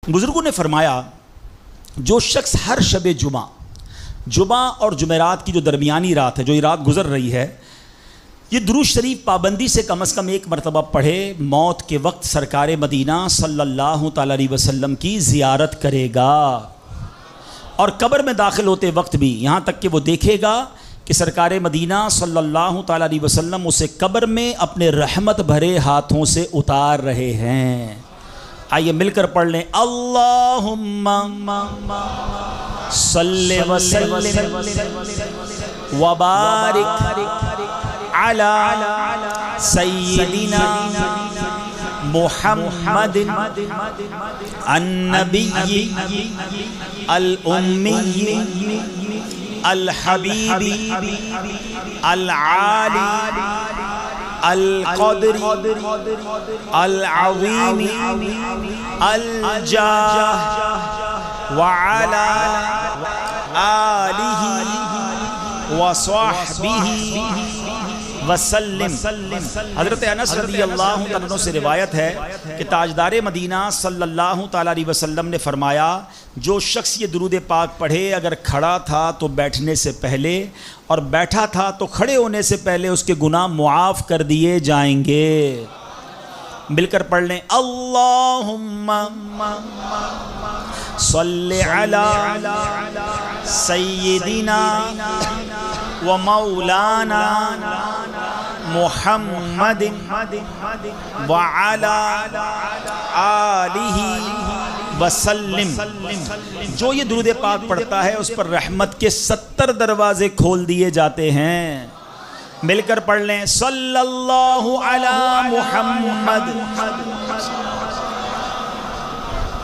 बुजुर्गों ने फरमाया जो शख्स हर शब जुमा और जुमेरात की जो दरमियानी रात है, जो ये रात गुजर रही है, ये दुरूद शरीफ पाबंदी से कम एक मरतबा पढ़े, मौत के वक्त सरकार मदीना सल्लल्लाहु तआला अलैहि वसल्लम की ज़ियारत करेगा और कब्र में दाखिल होते वक्त भी यहाँ तक कि वो देखेगा कि सरकार मदीना सल्लल्लाहु तआला अलैहि वसल्लम उसे कब्र में अपने रहमत भरे हाथों से उतार रहे हैं। आइए मिलकर पढ़ लें, अल्लाहुम्मा सल्लि व सल्लिम व बारिक अला सय्यिदिना मुहम्मदिन अन्नबिय्यि अल उम्मी अल हबीबी अल आली अल क़द्री अल अज़ीमी अल जाह व अला आलिही व स्वहबिही वसल्लिम। हज़रत अनस रज़ियल्लाहु तआला अन्हु से रिवायत है कि ताजदार मदीना सल्लल्लाहु तआला अलैहि वसल्लम ने फरमाया, जो शख्स ये दुरूद पाक पढ़े, अगर खड़ा था तो बैठने से पहले और बैठा था तो खड़े होने से पहले उसके गुनाह मुआफ़ कर दिए जाएंगे। मिलकर पढ़ लें, अल्लाहुम्मा सल्लि अला सय्यिदिना व मौलाना मुहम्मदिन व अला आलिही वसल्लिम। जो ये दुरूद पाक पढ़ता है उस पर रहमत के 70 दरवाजे खोल दिए जाते हैं। मिलकर पढ़ लें, सल्लल्लाहु अला मुहम्मद।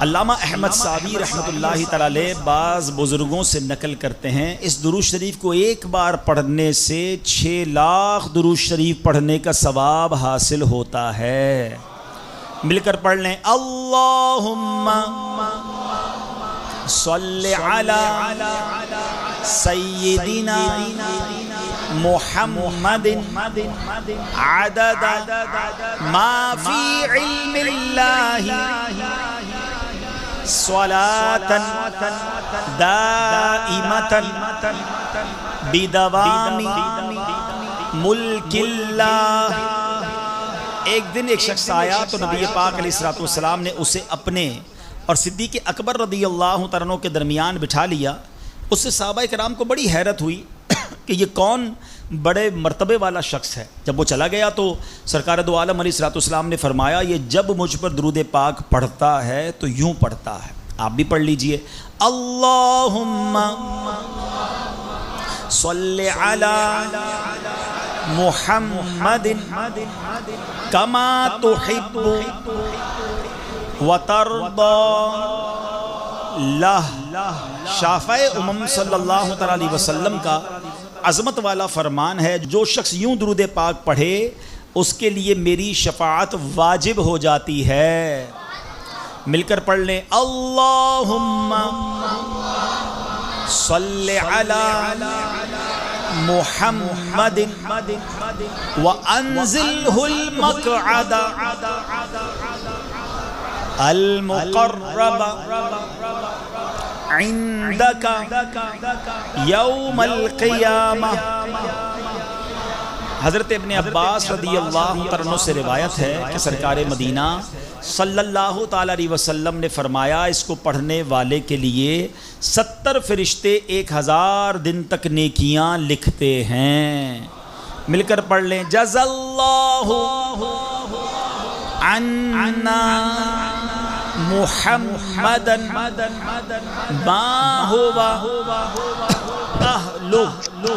अल्लामा अहमद सावी रहमतुल्लाहि तआला अलैह बाज़ बुज़ुर्गों से नकल करते हैं, इस दुरूद शरीफ को एक बार पढ़ने से 6 लाख दुरूद शरीफ पढ़ने का सवाब हासिल होता है। मिलकर पढ़ लें, अल्लाहुम्मा सल्लि अला सय्यिदिना मुहम्मदिन अदद मा फी इल्मिल्लाहि स्वलातन दाइमतन बिदवामी मुल्किल्लाह। एक दिन एक शख्स आया तो नबी पाक अलैहिस्सलातु वस्सलाम ने उसे अपने और सिद्दीक़ अकबर रज़ियल्लाहु तआला अन्हु के दरमियान बिठा लिया। उससे सहाबाए किराम को बड़ी हैरत हुई कि ये कौन बड़े मर्तबे वाला शख्स है। जब वो चला गया तो सरकार दो आलम अलैहिस्सलातु वस्सलाम ने फरमाया, ये जब मुझ पर दुरूद पाक पढ़ता है तो यूँ पढ़ता है, आप भी पढ़ लीजिए, अल्लाहुम्मा सल्लि अला मुहम्मदिन कमा तुहिब्बु व तर्दा लह। शाफ़ए उम्म सल्लल्लाहु तआला अलैहि वसल्लम का अज़मत वाला फरमान है, जो शख्स यूँ दुरूद पाक पढ़े उसके लिए मेरी शफ़ाअत वाजिब हो जाती है। मिलकर पढ़ लें, अल्लाहुम्मा सल्लि अला मुहम्मदिन व अंज़िलहुल मक़अदा अल मुक़र्रबा इंदका यौमल क़ियामह। हज़रत इब्न अब्बास रज़ियल्लाहु तआला अन्हु से रिवायत है कि सरकार मदीना सल्लल्लाहु तआला अलैहि वसल्लम ने फरमाया, इसको पढ़ने वाले के लिए 70 फरिश्ते 1000 दिन तक नेकियां लिखते हैं। मिलकर पढ़ लें, जज़ल्लाहु अन्ना मुहम्मदन मा हुवा अहलुहु।